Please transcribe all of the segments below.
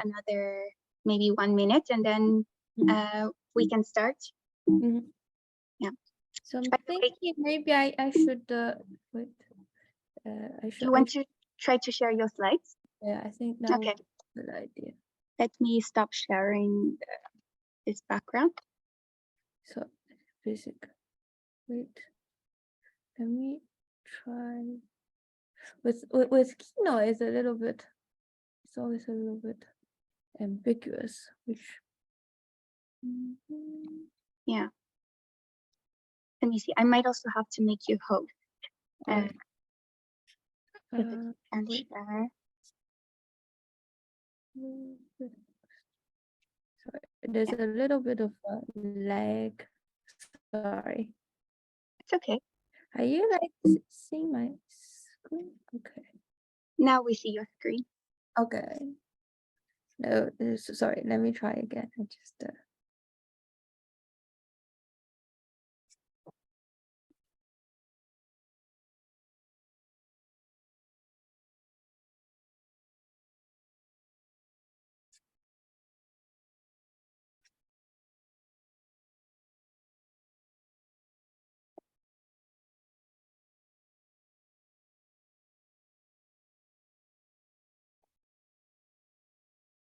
another maybe 1 minute, and then we can start. Yeah. So I'm thinking maybe I should wait. Do you want to try to share your slides? Yeah, I think that would be a good idea. Let me stop sharing this background. So basic. Wait. Let me try. With Keynote is a little bit. It's always a little bit ambiguous, which. Yeah. Let me see. I might also have to make you host. Sorry, there's a little bit of a lag. Sorry. It's okay. Are you seeing my screen? Okay. Now we see your screen. Okay. No, sorry. Let me try again. I just.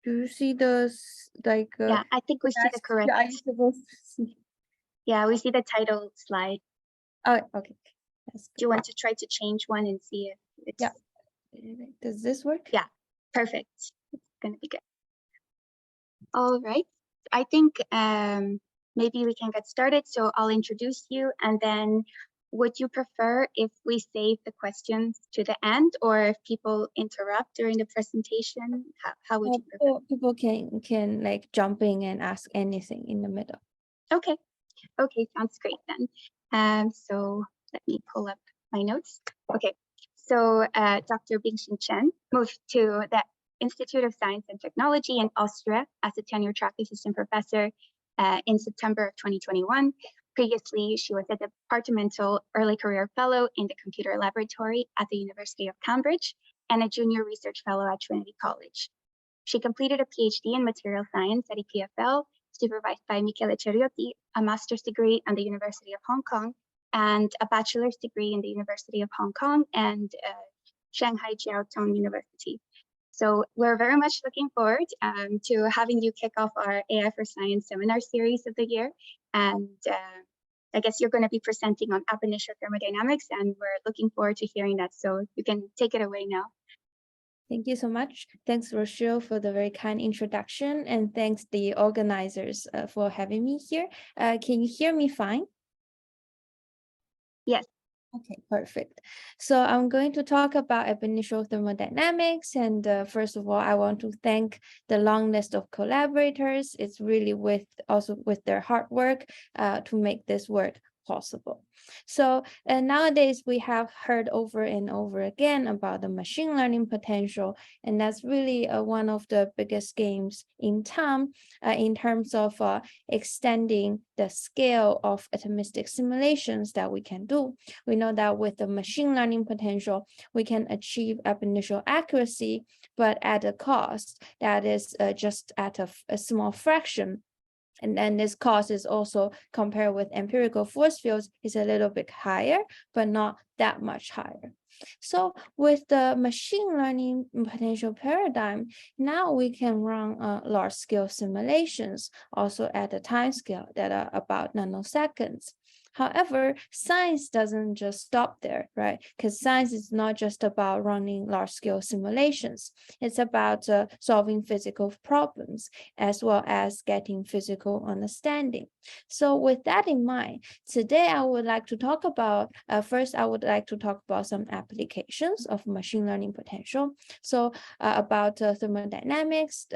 Do you see those yeah, I think we see the correct. Are you supposed to see? Yeah, we see the title slide. Oh, okay. Do you want to try to change one and see if it's... Yeah. Does this work? Yeah, perfect. It's gonna be good. All right. I think maybe we can get started. So I'll introduce you, and then would you prefer if we save the questions to the end, or if people interrupt during the presentation? How would you prefer? People can like jump in and ask anything in the middle. Okay. Okay, sounds great then. So let me pull up my notes. Okay. So Dr. Bingqing Cheng moved to the Institute of Science and Technology in Austria as a tenure track assistant professor in September of 2021. Previously, she was a departmental early career fellow in the computer laboratory at the University of Cambridge and a junior research fellow at Trinity College. She completed a PhD in material science at EPFL, supervised by Michele Ceriotti, a master's degree at the University of Hong Kong, and a bachelor's degree in the University of Hong Kong and Shanghai Jiao Tong University. So we're very much looking forward to having you kick off our AI for Science seminar series of the year. And I guess you're going to be presenting on ab initio thermodynamics, and we're looking forward to hearing that. So you can take it away now. Thank you so much. Thanks, Rochelle, for the very kind introduction, and thanks the organizers for having me here. Can you hear me fine? Yes. Okay, perfect. So I'm going to talk about ab initio thermodynamics. And first of all, I want to thank the long list of collaborators. It's really also with their hard work to make this work possible. So nowadays we have heard over and over again about the machine learning potential, and that's really one of the biggest games in town in terms of extending the scale of atomistic simulations that we can do. We know that with the machine learning potential, we can achieve ab initio accuracy, but at a cost that is just at a small fraction. And then this cost is also compared with empirical force fields is a little bit higher, but not that much higher. So with the machine learning potential paradigm, now we can run large-scale simulations also at a time scale that are about nanoseconds. However, science doesn't just stop there, right? Because science is not just about running large-scale simulations. It's about solving physical problems as well as getting physical understanding. So with that in mind, today I would like to talk about, first I would like to talk about some applications of machine learning potential. So about thermodynamics,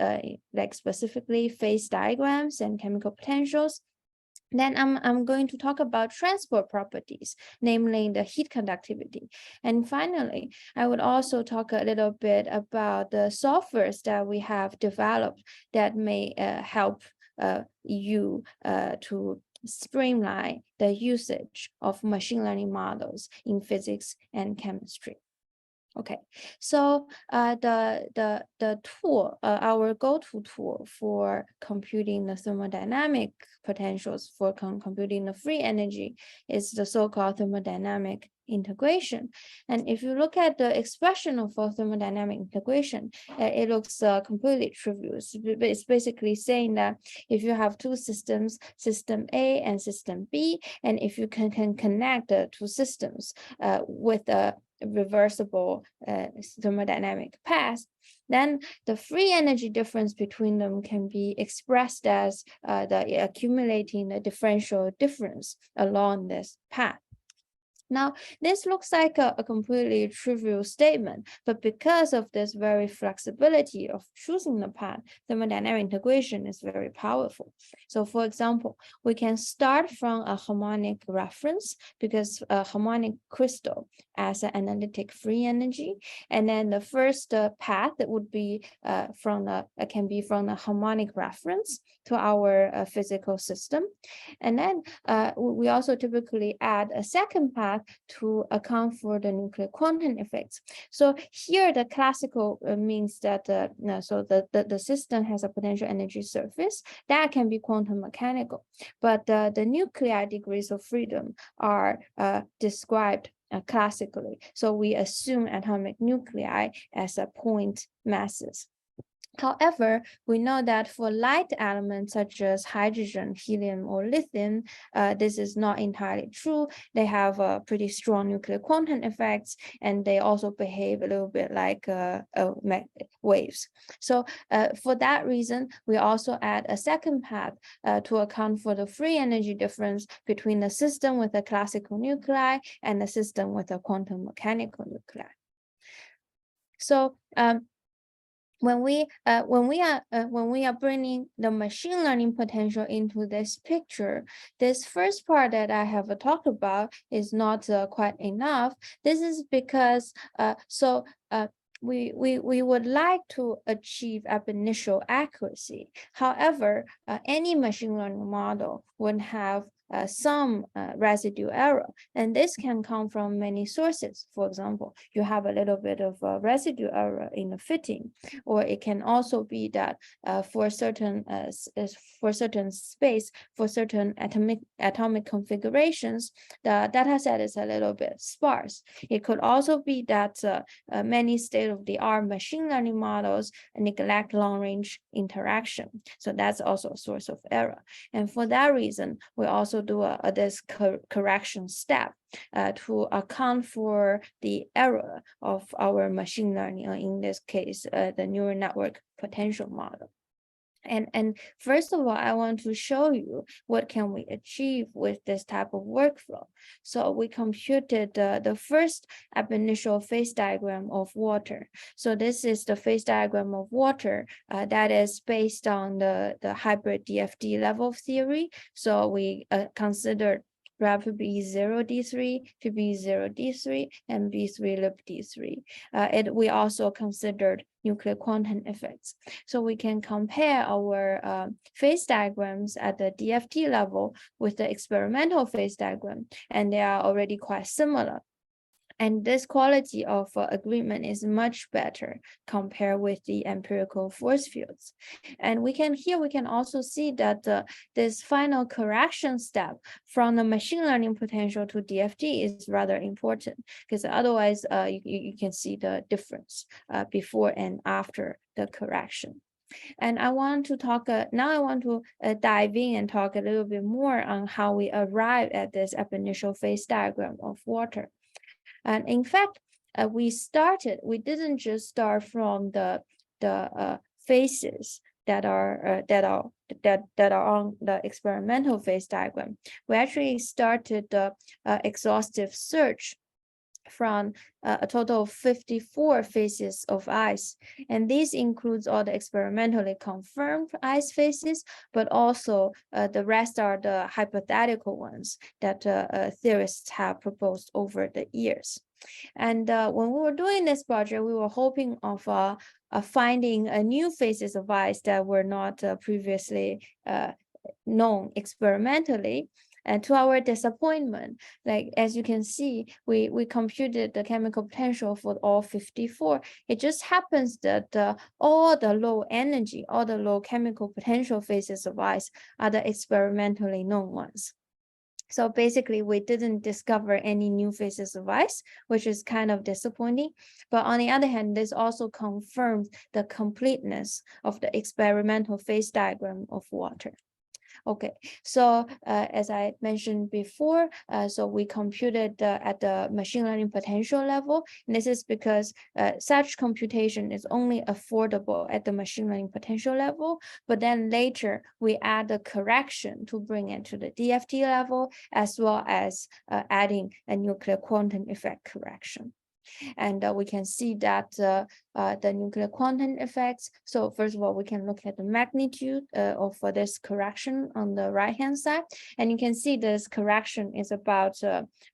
like specifically phase diagrams and chemical potentials. Then I'm going to talk about transport properties, namely the heat conductivity. And finally, I would also talk a little bit about the softwares that we have developed that may help you to streamline the usage of machine learning models in physics and chemistry. Okay, so the tool, our go-to tool for computing the thermodynamic potentials for computing the free energy is the so-called thermodynamic integration. And if you look at the expression of thermodynamic integration, it looks completely trivial. It's basically saying that if you have two systems, system A and system B, and if you can connect the two systems with a reversible thermodynamic path, then the free energy difference between them can be expressed as the accumulating the differential difference along this path. Now, this looks like a completely trivial statement, but because of this very flexibility of choosing the path, thermodynamic integration is very powerful. So for example, we can start from a harmonic reference because a harmonic crystal as an analytic free energy. And then the first path that would be can be from the harmonic reference to our physical system. And then we also typically add a second path to account for the nuclear quantum effects. So here the classical means that the system has a potential energy surface that can be quantum mechanical, but the nuclei degrees of freedom are described classically. So we assume atomic nuclei as a point masses. However, we know that for light elements such as hydrogen, helium, or lithium, this is not entirely true. They have pretty strong nuclear quantum effects, and they also behave a little bit like waves. So for that reason, we also add a second path to account for the free energy difference between the system with a classical nuclei and the system with a quantum mechanical nuclei. So when we are bringing the machine learning potential into this picture, this first part that I have talked about is not quite enough. This is because we would like to achieve ab initio accuracy. However, any machine learning model would have some residue error, and this can come from many sources. For example, you have a little bit of residue error in the fitting, or it can also be that for certain space, for certain atomic configurations, the data set is a little bit sparse. It could also be that many state-of-the-art machine learning models neglect long-range interaction. So that's also a source of error. And for that reason, we also do this correction step to account for the error of our machine learning, or in this case, the neural network potential model. And first of all, I want to show you what can we achieve with this type of workflow. So we computed the first ab initio phase diagram of water. So this is the phase diagram of water that is based on the hybrid DFT level theory. So we considered graph B0 D3 to B0 D3 and B3 lib D3. We also considered nuclear quantum effects. So we can compare our phase diagrams at the DFT level with the experimental phase diagram, and they are already quite similar. And this quality of agreement is much better compared with the empirical force fields. And we can also see that this final correction step from the machine learning potential to DFT is rather important, because otherwise you can see the difference before and after the correction. And I want to talk now. I want to dive in and talk a little bit more on how we arrive at this ab initio phase diagram of water. And in fact, we didn't just start from the phases that are on the experimental phase diagram. We actually started the exhaustive search from a total of 54 phases of ice. And this includes all the experimentally confirmed ice phases, but also the rest are the hypothetical ones that theorists have proposed over the years. And when we were doing this project, we were hoping of finding new phases of ice that were not previously known experimentally. And to our disappointment, like as you can see, we computed the chemical potential for all 54. It just happens that all the low energy, all the low chemical potential phases of ice are the experimentally known ones. So basically, we didn't discover any new phases of ice, which is kind of disappointing. But on the other hand, this also confirms the completeness of the experimental phase diagram of water. Okay, so as I mentioned before, so we computed at the machine learning potential level. And this is because such computation is only affordable at the machine learning potential level. But then later we add a correction to bring it to the DFT level, as well as adding a nuclear quantum effect correction. And we can see that the nuclear quantum effects. So first of all, we can look at the magnitude of this correction on the right-hand side. And you can see this correction is about,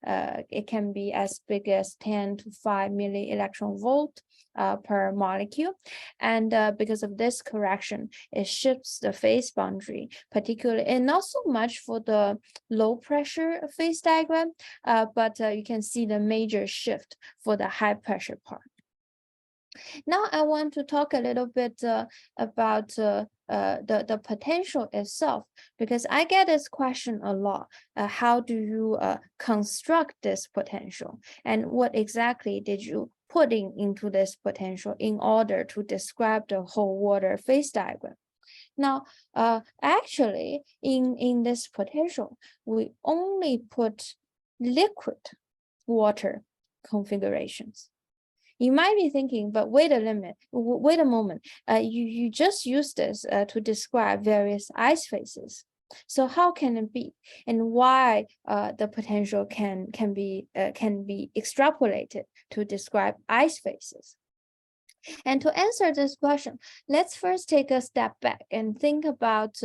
it can be as big as 10 to 5 milli-electron volt per molecule. And because of this correction, it shifts the phase boundary, particularly, and not so much for the low pressure phase diagram, but you can see the major shift for the high pressure part. Now I want to talk a little bit about the potential itself, because I get this question a lot. How do you construct this potential? And what exactly did you put into this potential in order to describe the whole water phase diagram? Now, actually, in this potential, we only put liquid water configurations. You might be thinking, but wait a moment. You just used this to describe various ice phases. So how can it be, and why the potential can be extrapolated to describe ice phases? And to answer this question, let's first take a step back and think about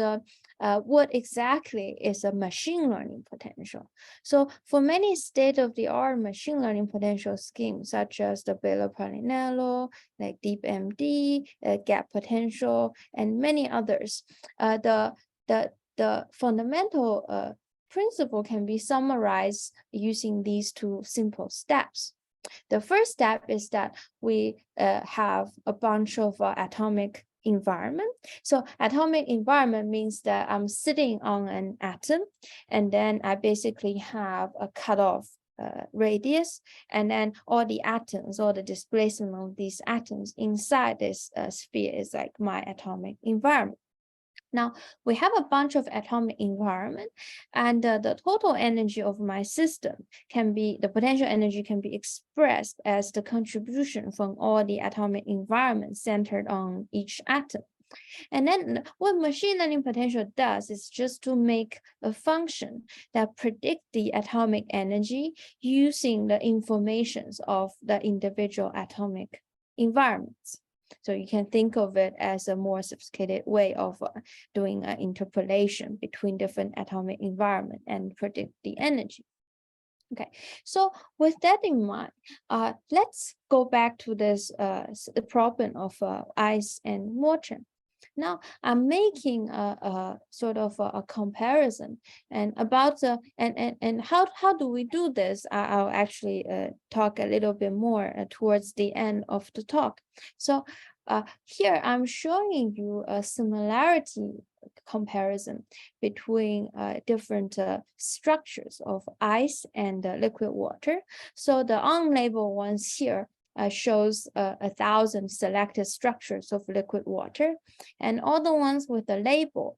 what exactly is a machine learning potential. So for many state-of-the-art machine learning potential schemes, such as the Baylor-Palinello, like DeepMD, gap potential, and many others, the fundamental principle can be summarized using these two simple steps. The first step is that we have a bunch of atomic environment. So atomic environment means that I'm sitting on an atom, and then I basically have a cutoff radius, and then all the atoms, all the displacement of these atoms inside this sphere is like my atomic environment. Now, we have a bunch of atomic environment, and the total energy of my system can be, the potential energy can be expressed as the contribution from all the atomic environments centered on each atom. And then what machine learning potential does is just to make a function that predicts the atomic energy using the informations of the individual atomic environments. So you can think of it as a more sophisticated way of doing an interpolation between different atomic environment and predict the energy. Okay, so with that in mind, let's go back to this problem of ice and water. Now I'm making a sort of a comparison and about and how do we do this? I'll actually talk a little bit more towards the end of the talk. So here I'm showing you a similarity comparison between different structures of ice and liquid water. So the unlabeled ones here shows 1,000 selected structures of liquid water, and all the ones with the label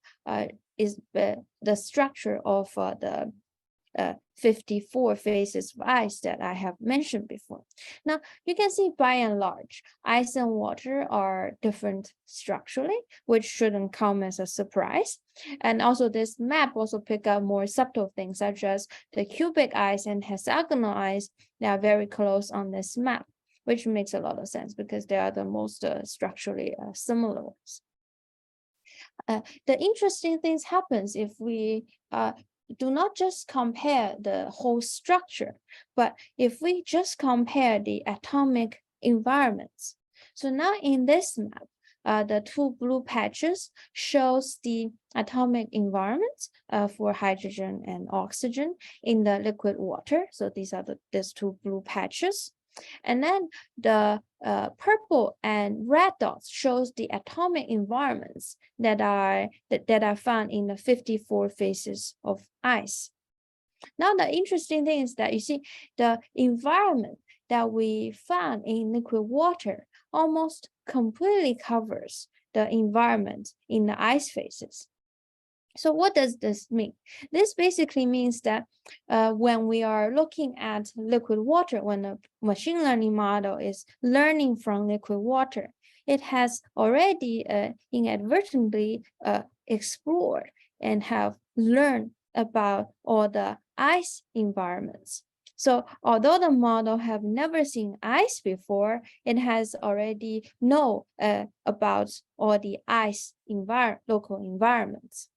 is the structure of the 54 phases of ice that I have mentioned before. Now, you can see by and large, ice and water are different structurally, which shouldn't come as a surprise. And also this map also pick up more subtle things, such as the cubic ice and hexagonal ice. They are very close on this map, which makes a lot of sense because they are the most structurally similar ones. The interesting things happens if we do not just compare the whole structure, but if we just compare the atomic environments. So now in this map, the two blue patches shows the atomic environment for hydrogen and oxygen in the liquid water. So these are these two blue patches. And then the purple and red dots shows the atomic environments that are found in the 54 phases of ice. Now, the interesting thing is that you see the environment that we found in liquid water almost completely covers the environment in the ice phases. So what does this mean? This basically means that when we are looking at liquid water, when a machine learning model is learning from liquid water, it has already inadvertently explored and have learned about all the ice environments. So although the model have never seen ice before, it has already know about all the ice local environments.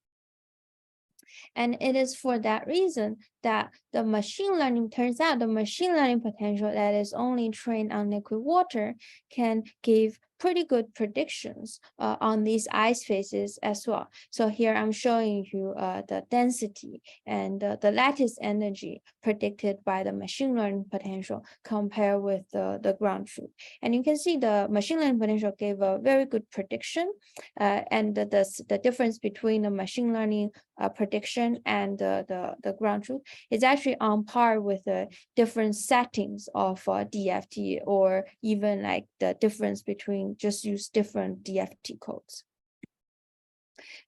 And it is for that reason that the machine learning turns out the machine learning potential that is only trained on liquid water can give pretty good predictions on these ice phases as well. So here I'm showing you the density and the lattice energy predicted by the machine learning potential compared with the ground truth. And you can see the machine learning potential gave a very good prediction, and the difference between the machine learning prediction and the ground truth is actually on par with the different settings of DFT, or even like the difference between just use different DFT codes.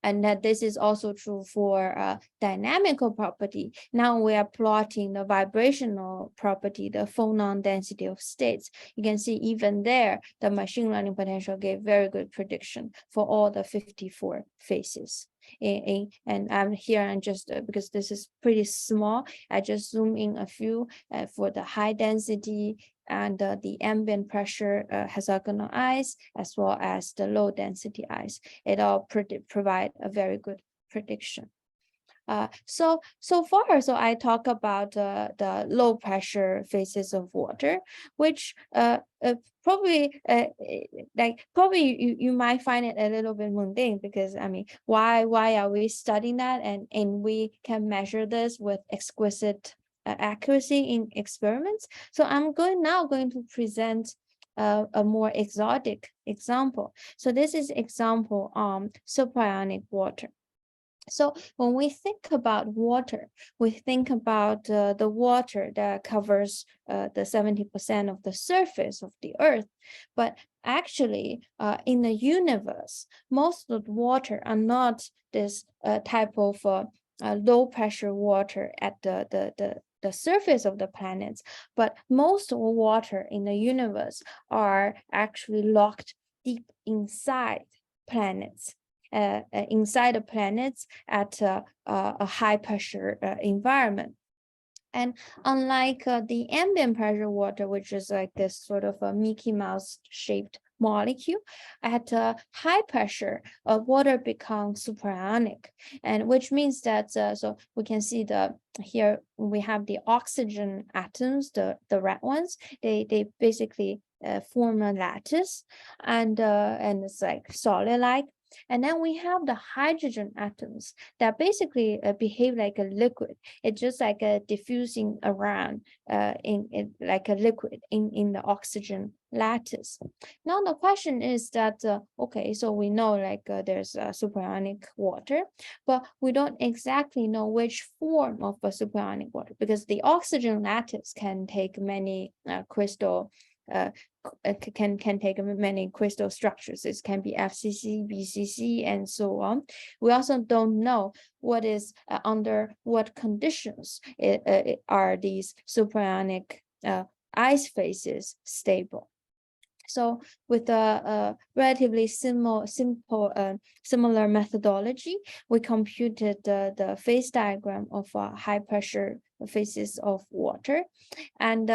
And that this is also true for dynamical property. Now we are plotting the vibrational property, the phonon density of states. You can see even there, the machine learning potential gave very good prediction for all the 54 phases. And I'm here and just because this is pretty small, I just zoom in a few for the high density and the ambient pressure hexagonal ice, as well as the low density ice. It all provide a very good prediction. So far, I talk about the low pressure phases of water, which probably you might find it a little bit mundane, because I mean, why are we studying that, and we can measure this with exquisite accuracy in experiments. So I'm now going to present a more exotic example. So this is example superionic water. So when we think about water, we think about the water that covers the 70% of the surface of the earth. But actually, in the universe, most of the water are not this type of low pressure water at the surface of the planets, but most of the water in the universe are actually locked deep inside planets. Inside the planets at a high pressure environment. And unlike the ambient pressure water, which is like this sort of a Mickey Mouse shaped molecule, at high pressure, water becomes superionic, and which means that so we can see here we have the oxygen atoms, the red ones. They basically form a lattice, and it's like solid-like. And then we have the hydrogen atoms that basically behave like a liquid. It's just like a diffusing around in like a liquid in the oxygen lattice. Now the question is that, okay, so we know like there's superionic water, but we don't exactly know which form of a superionic water, because the oxygen lattice can take many crystal can take many crystal structures. It can be FCC, BCC, and so on. We also don't know what is under what conditions are these superionic ice phases stable. So with a relatively similar methodology, we computed the phase diagram of high pressure phases of water, and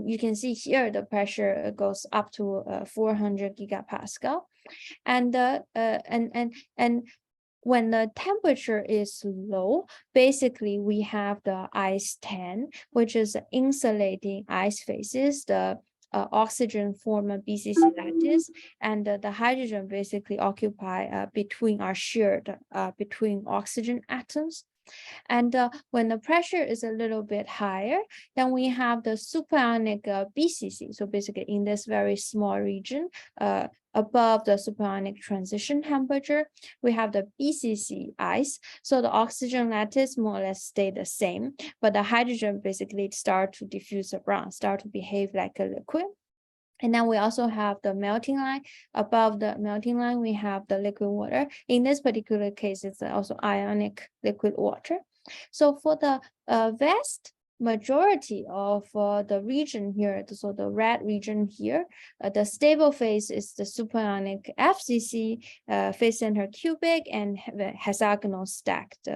you can see here the pressure goes up to 400 gigapascal, and when the temperature is low, basically we have the ice 10, which is insulating ice phases. oxygen form a BCC lattice, and the hydrogen basically occupy between are shared between oxygen atoms. And when the pressure is a little bit higher, then we have the superionic BCC. So basically in this very small region above the superionic transition temperature, we have the BCC ice. So the oxygen lattice more or less stay the same, but the hydrogen basically start to diffuse around, start to behave like a liquid. And then we also have the melting line. Above the melting line, we have the liquid water. In this particular case, it's also ionic liquid water. So for the vast majority of the region here, so the red region here, the stable phase is the superionic FCC, phase center cubic, and the hexagonal stacked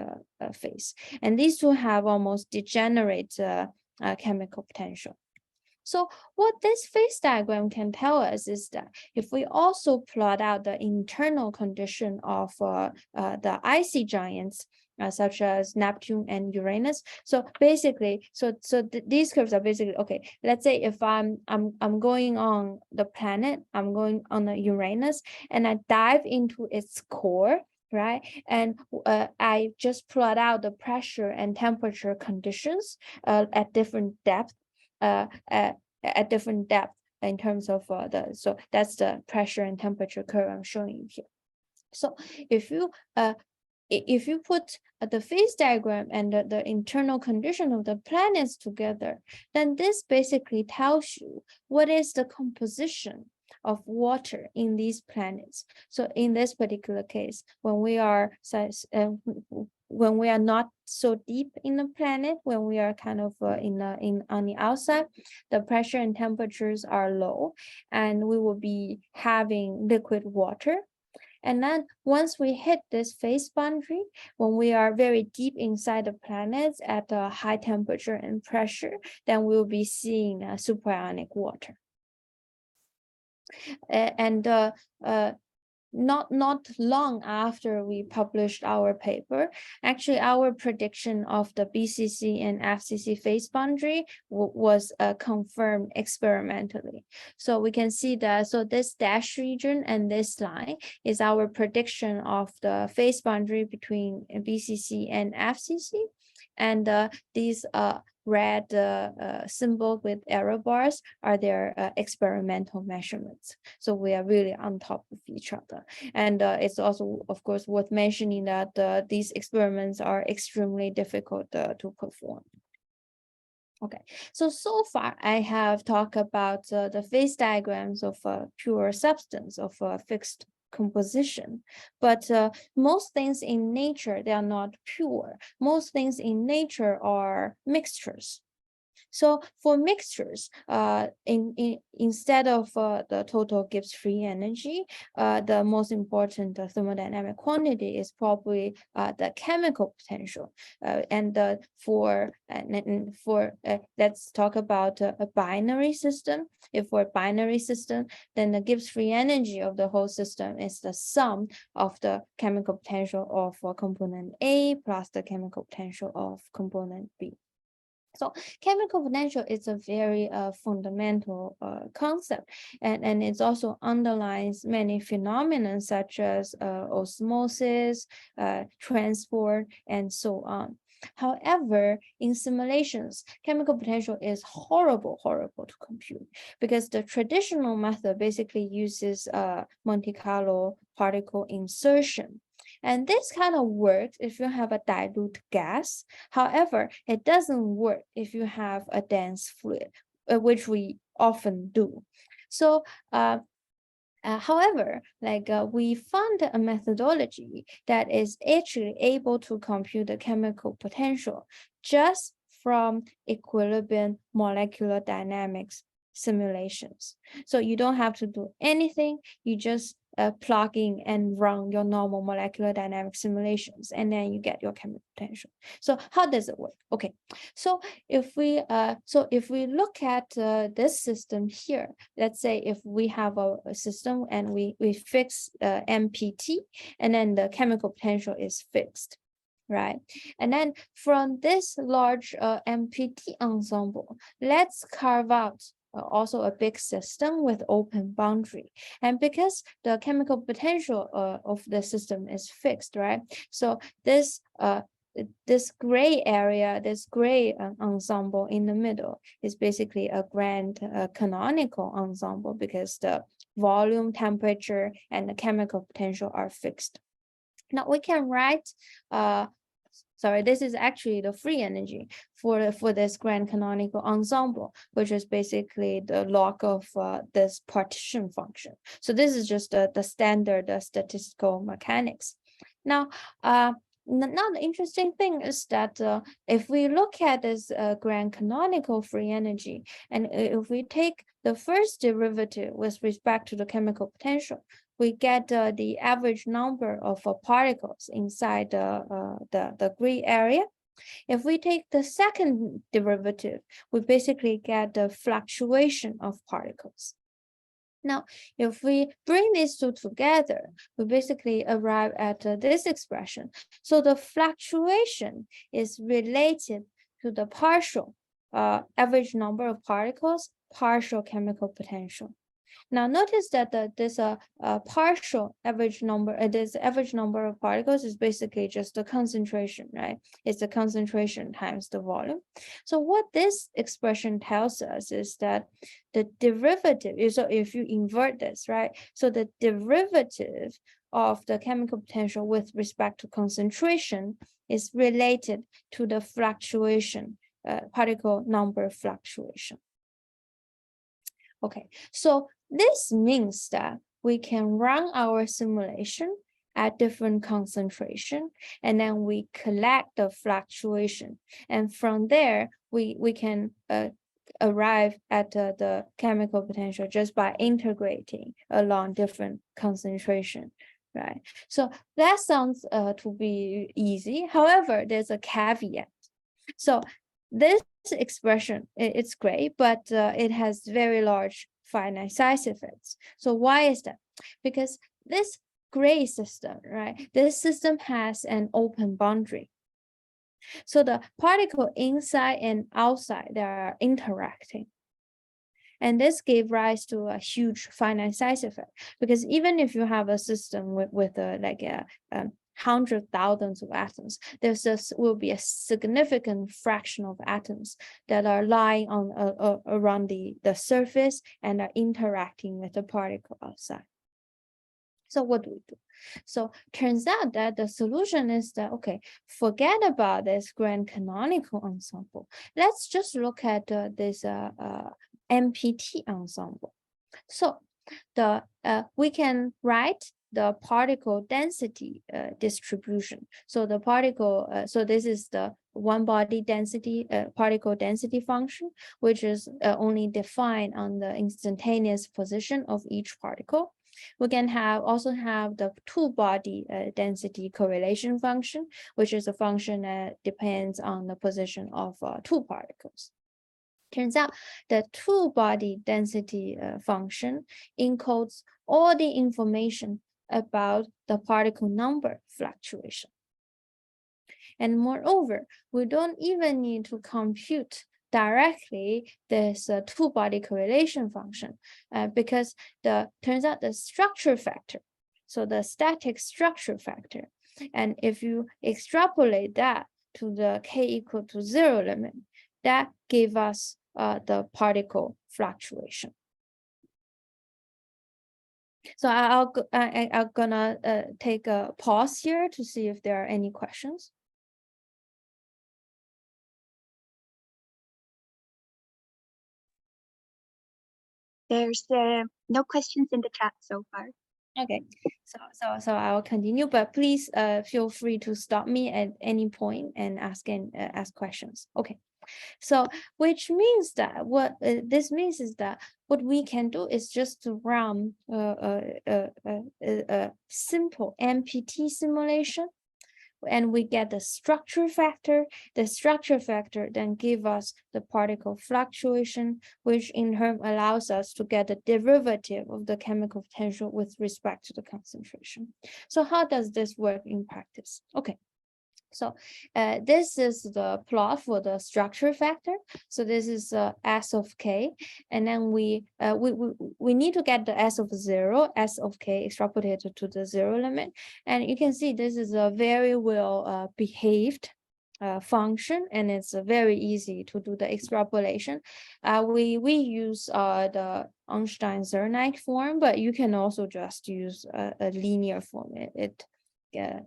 phase. And these two have almost degenerate chemical potential. So what this phase diagram can tell us is that if we also plot out the internal condition of the icy giants, such as Neptune and Uranus. So basically, these curves are basically, okay, let's say if I'm going on the planet, I'm going on the Uranus, and I dive into its core, right? And I just plot out the pressure and temperature conditions at different depth. At different depth in terms of so that's the pressure and temperature curve I'm showing you here. So if you put the phase diagram and the internal condition of the planets together, then this basically tells you what is the composition of water in these planets. So in this particular case, when we are not so deep in the planet, when we are kind of on the outside, the pressure and temperatures are low, and we will be having liquid water. And then once we hit this phase boundary, when we are very deep inside the planets at a high temperature and pressure, then we'll be seeing superionic water. And not long after we published our paper, actually our prediction of the BCC and FCC phase boundary was confirmed experimentally. So we can see that, so this dash region and this line is our prediction of the phase boundary between BCC and FCC. And these red symbol with arrow bars are their experimental measurements. So we are really on top of each other. And it's also, of course, worth mentioning that these experiments are extremely difficult to perform. Okay, so far I have talked about the phase diagrams of pure substance, of fixed composition, but most things in nature, they are not pure. Most things in nature are mixtures. So for mixtures, instead of the total Gibbs free energy, the most important thermodynamic quantity is probably the chemical potential. Let's talk about a binary system. If for a binary system, then the Gibbs free energy of the whole system is the sum of the chemical potential of component A plus the chemical potential of component B. So chemical potential is a very fundamental concept, and it also underlies many phenomena such as osmosis, transport, and so on. However, in simulations, chemical potential is horrible to compute, because the traditional method basically uses Monte Carlo particle insertion. And this kind of works if you have a dilute gas. However, it doesn't work if you have a dense fluid, which we often do. So, however, we found a methodology that is actually able to compute the chemical potential just from equilibrium molecular dynamics simulations. So you don't have to do anything. You just plug in and run your normal molecular dynamic simulations, and then you get your chemical potential. So how does it work? Okay, so if we look at this system here, let's say if we have a system and we fix MPT, and then the chemical potential is fixed, right? And then from this large MPT ensemble, let's carve out also a big system with open boundary. And because the chemical potential of the system is fixed, right? So this gray area, this gray ensemble in the middle is basically a grand canonical ensemble because the volume, temperature, and the chemical potential are fixed. Now we can write, sorry, this is actually the free energy for this grand canonical ensemble, which is basically the log of this partition function. So this is just the standard statistical mechanics. Now, now the interesting thing is that if we look at this grand canonical free energy, and if we take the first derivative with respect to the chemical potential, we get the average number of particles inside the gray area. If we take the second derivative, we basically get the fluctuation of particles. Now, if we bring these two together, we basically arrive at this expression. So the fluctuation is related to the partial average number of particles, partial chemical potential. Now notice that this partial average number, this average number of particles is basically just the concentration, right? It's the concentration times the volume. So what this expression tells us is that the derivative, so if you invert this, right? So the derivative of the chemical potential with respect to concentration is related to the fluctuation, particle number fluctuation. Okay, so this means that we can run our simulation at different concentration, and then we collect the fluctuation. And from there, we can arrive at the chemical potential just by integrating along different concentration, right? So that sounds to be easy. However, there's a caveat. So this expression, it's great, but it has very large finite size effects. So why is that? Because this gray system, right? This system has an open boundary. So the particle inside and outside, they are interacting. And this gave rise to a huge finite size effect, because even if you have a system with like a 100,000 of atoms, will be a significant fraction of atoms that are lying on around the surface and are interacting with the particle outside. So what do we do? So turns out that the solution is that, okay, forget about this grand canonical ensemble. Let's just look at this MPT ensemble. So we can write the particle density distribution. So the particle, so this is the one body density, particle density function, which is only defined on the instantaneous position of each particle. We can also have the two body density correlation function, which is a function that depends on the position of two particles. Turns out the two body density function encodes all the information about the particle number fluctuation. And moreover, we don't even need to compute directly this two body correlation function because turns out the structure factor, so the static structure factor, and if you extrapolate that to the k=0 limit, that gave us the particle fluctuation. So I'm gonna take a pause here to see if there are any questions. There's no questions in the chat so far. Okay, so I will continue, but please feel free to stop me at any point and ask questions. Okay. So, which means that what this means is that what we can do is just to run a simple MPT simulation, and we get the structure factor. The structure factor then give us the particle fluctuation, which in turn allows us to get the derivative of the chemical potential with respect to the concentration. So how does this work in practice? Okay. So this is the plot for the structure factor. So this is S of k, and then we need to get the S of 0, S of k extrapolated to the 0 limit, and you can see this is a very well behaved function, and it's very easy to do the extrapolation. We use the Einstein-Zernick form, but you can also just use a linear form.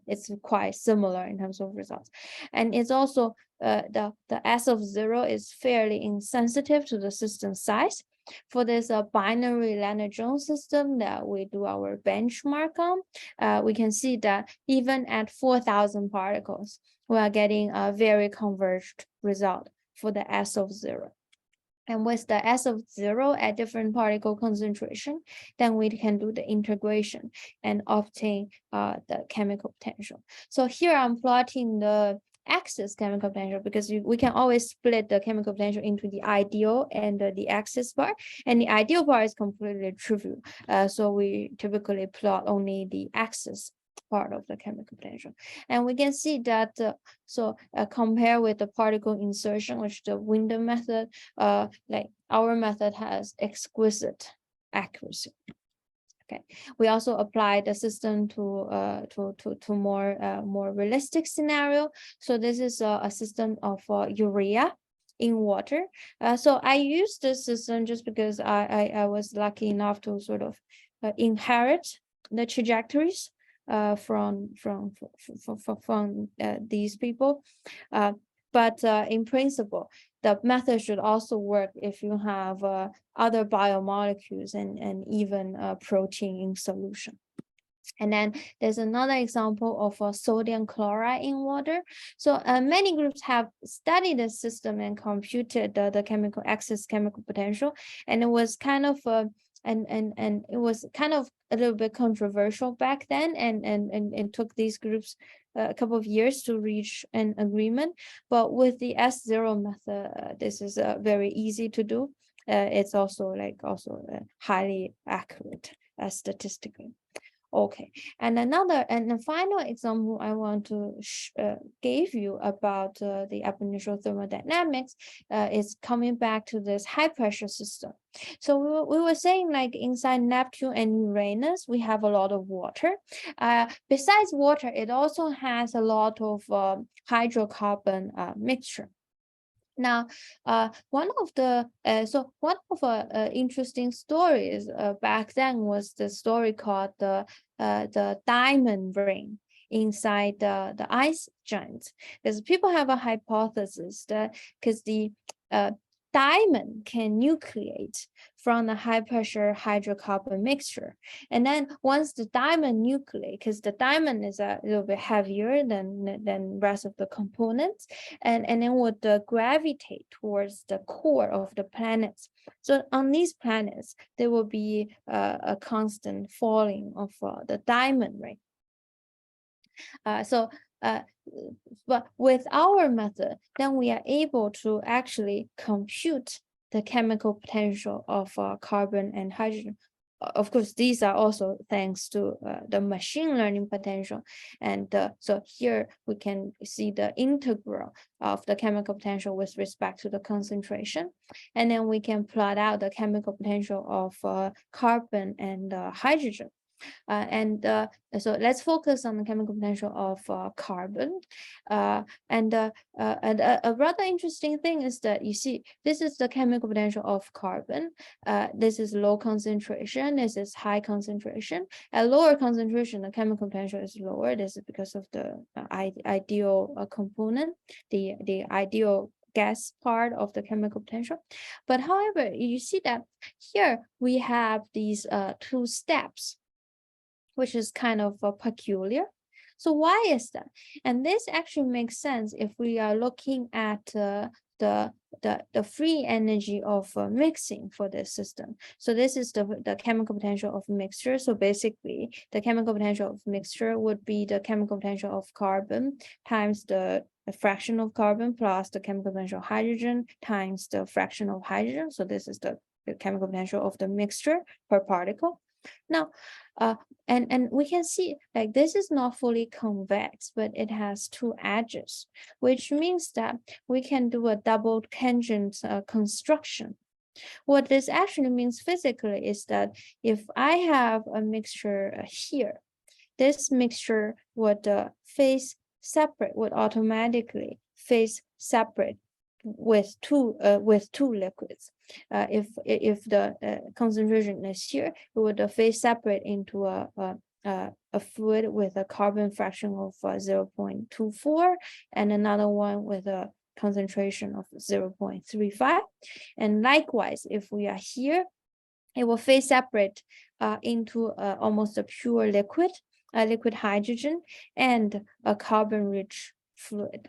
It's quite similar in terms of results, and it's also the S of 0 is fairly insensitive to the system size. For this binary Lennard-Jones system that we do our benchmark on, we can see that even at 4,000 particles, we are getting a very converged result for the S of 0. And with the S of 0 at different particle concentration, then we can do the integration and obtain the chemical potential. So here I'm plotting the axis chemical potential, because we can always split the chemical potential into the ideal and the axis part. And the ideal part is completely trivial. So we typically plot only the axis part of the chemical potential, and we can see that compare with the particle insertion, which the Winder method, like our method has exquisite accuracy. Okay, we also apply the system to more realistic scenario. So this is a system of urea in water. So I use this system just because I was lucky enough to sort of inherit the trajectories from these people, but in principle, the method should also work if you have other biomolecules and even protein in solution. And then there's another example of sodium chloride in water. So many groups have studied the system and computed the chemical axis chemical potential, and it was kind of and it was kind of a little bit controversial back then, and took these groups a couple of years to reach an agreement. But with the S0 method, this is very easy to do. It's also highly accurate statistically. Okay, and the final example I want to give you about the ab initio thermodynamics is coming back to this high pressure system. So we were saying, like, inside Neptune and Uranus, we have a lot of water. Besides water, it also has a lot of hydrocarbon mixture. Now, one of the interesting stories back then was the story called the diamond ring inside the ice giants. Because people have a hypothesis that because the diamond can nucleate from the high pressure hydrocarbon mixture, and then once the diamond nucleate, because the diamond is a little bit heavier than rest of the components, and then would gravitate towards the core of the planets. So on these planets, there will be a constant falling of the diamond ring. But with our method, then we are able to actually compute the chemical potential of carbon and hydrogen. Of course, these are also thanks to the machine learning potential. And so here we can see the integral of the chemical potential with respect to the concentration. And then we can plot out the chemical potential of carbon and hydrogen. So let's focus on the chemical potential of carbon. And a rather interesting thing is that you see, this is the chemical potential of carbon. This is low concentration. This is high concentration. At lower concentration, the chemical potential is lower. This is because of the ideal component, the ideal gas part of the chemical potential. But however, you see that here we have these two steps, which is kind of peculiar. So why is that? And this actually makes sense if we are looking at the free energy of mixing for this system. So this is the chemical potential of mixture. So basically, the chemical potential of mixture would be the chemical potential of carbon times the fraction of carbon plus the chemical potential of hydrogen times the fraction of hydrogen. So this is the chemical potential of the mixture per particle. Now, and we can see like this is not fully convex, but it has two edges, which means that we can do a double tangent construction. What this actually means physically is that if I have a mixture here, this mixture would phase separate, would automatically phase separate with two liquids. If the concentration is here, it would phase separate into a fluid with a carbon fraction of 0.24 and another one with a concentration of 0.35. And likewise, if we are here, it will phase separate into almost a pure liquid, a liquid hydrogen, and a carbon-rich fluid.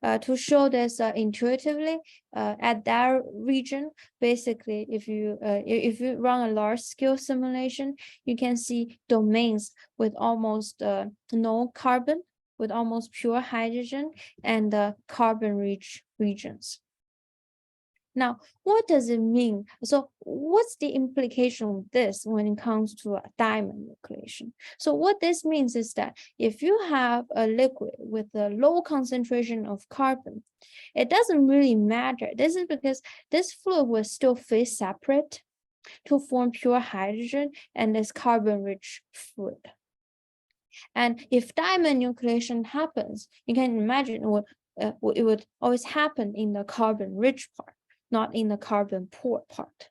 To show this intuitively, at that region, basically, if you run a large-scale simulation, you can see domains with almost no carbon, with almost pure hydrogen, and carbon-rich regions. Now, what does it mean? So what's the implication of this when it comes to a diamond nucleation? So what this means is that if you have a liquid with a low concentration of carbon, it doesn't really matter. This is because this fluid will still phase separate to form pure hydrogen and this carbon-rich fluid. And if diamond nucleation happens, you can imagine it would always happen in the carbon-rich part, not in the carbon poor part.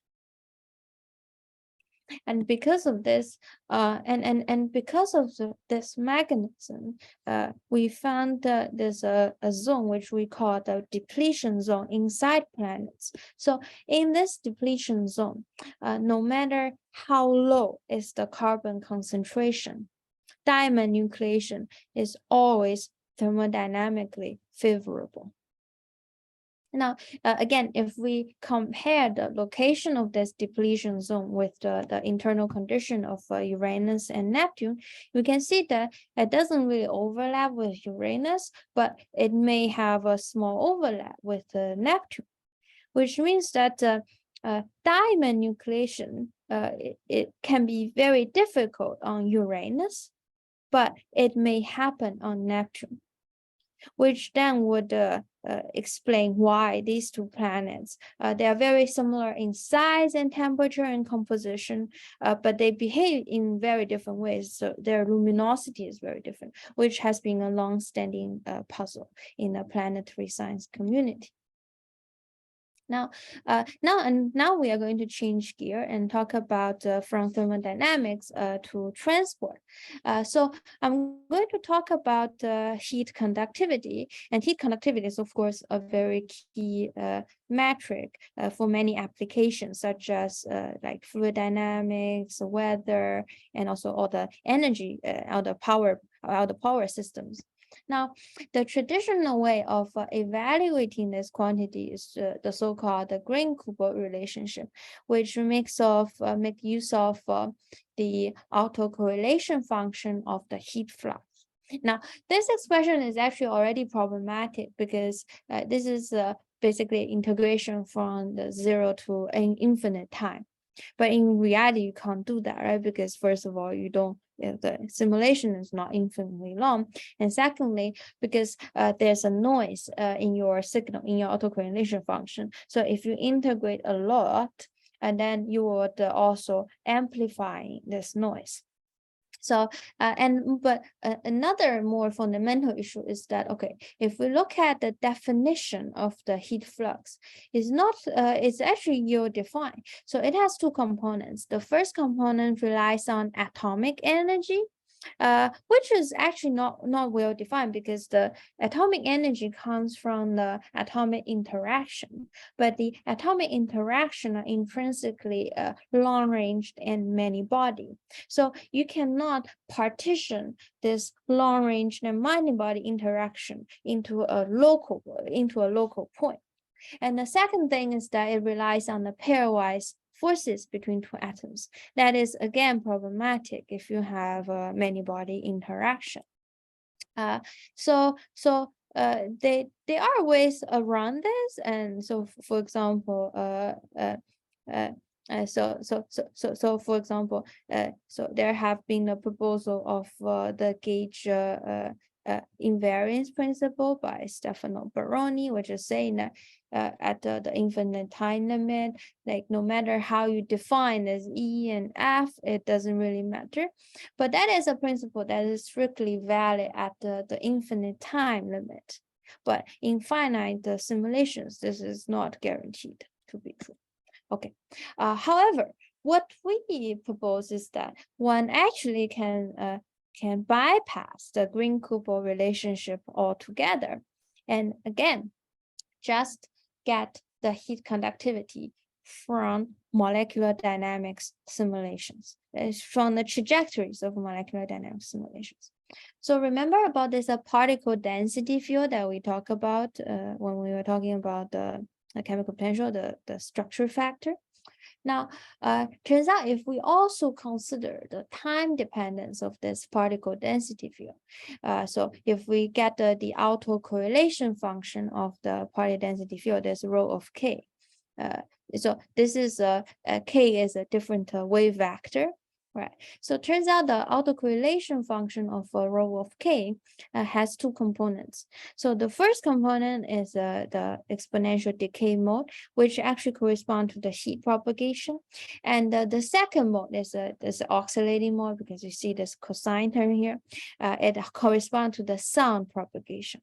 And because of this, and because of this mechanism, we found that there's a zone which we call the depletion zone inside planets. So in this depletion zone, no matter how low is the carbon concentration, diamond nucleation is always thermodynamically favorable. Now, again, if we compare the location of this depletion zone with the internal condition of Uranus and Neptune, you can see that it doesn't really overlap with Uranus, but it may have a small overlap with Neptune, which means that diamond nucleation, it can be very difficult on Uranus, but it may happen on Neptune, which then would explain why these two planets, they are very similar in size and temperature and composition, but they behave in very different ways. So their luminosity is very different, which has been a long-standing puzzle in the planetary science community. Now we are going to change gear and talk about from thermodynamics to transport. So I'm going to talk about heat conductivity, and heat conductivity is of course a very key metric for many applications, such as like fluid dynamics, weather, and also all the energy, all the power systems. Now, the traditional way of evaluating this quantity is the so-called Green-Kubo relationship, which make use of the autocorrelation function of the heat flux. Now, this expression is actually already problematic because this is basically integration from the 0 to an infinite time. But in reality, you can't do that, right? Because first of all, the simulation is not infinitely long. And secondly, because there's a noise in your signal, in your autocorrelation function. So if you integrate a lot, and then you would also amplify this noise. So, another more fundamental issue is that, okay, if we look at the definition of the heat flux, it's actually yield-defined. So it has two components. The first component relies on atomic energy, which is actually not well defined because the atomic energy comes from the atomic interaction, but the atomic interaction are intrinsically long-ranged and many-body. So you cannot partition this long-range and many-body interaction into a local point. And the second thing is that it relies on the pairwise forces between two atoms. That is again problematic if you have a many-body interaction. There are ways around this, and so for example, So for example, so there have been a proposal of the gauge invariance principle by Stefano Baroni, which is saying that at the infinite time limit, like no matter how you define as E and F, it doesn't really matter. But that is a principle that is strictly valid at the infinite time limit. But in finite simulations, this is not guaranteed to be true. Okay. However, what we propose is that one actually can bypass the Green-Kubo relationship altogether, and again, just get the heat conductivity from molecular dynamics simulations, from the trajectories of molecular dynamics simulations. So remember about this particle density field that we talked about when we were talking about the chemical potential, the structure factor. Now, turns out if we also consider the time dependence of this particle density field, so if we get the autocorrelation function of the particle density field, there's rho of k. So this is k is a different wave vector. Right. So it turns out the autocorrelation function of rho of k has two components. So the first component is the exponential decay mode, which actually corresponds to the heat propagation. And the second mode is this oscillating mode, because you see this cosine term here. It corresponds to the sound propagation.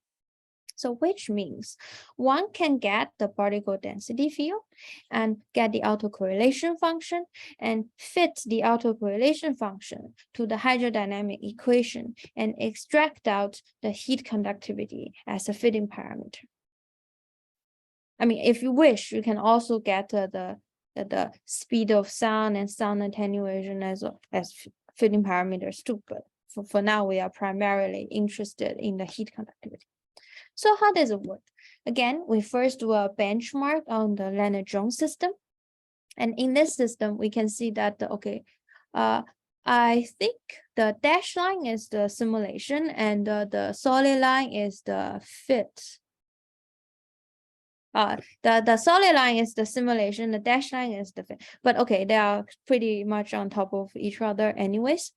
So which means one can get the particle density field and get the autocorrelation function and fit the autocorrelation function to the hydrodynamic equation and extract out the heat conductivity as a fitting parameter. I mean, if you wish, you can also get the speed of sound and sound attenuation as fitting parameters too. But for now, we are primarily interested in the heat conductivity. So how does it work? Again, we first do a benchmark on the Lennard-Jones system. And in this system, we can see that, I think the dashed line is the simulation and the solid line is the fit. The solid line is the simulation, the dashed line is the fit. But okay, they are pretty much on top of each other anyways.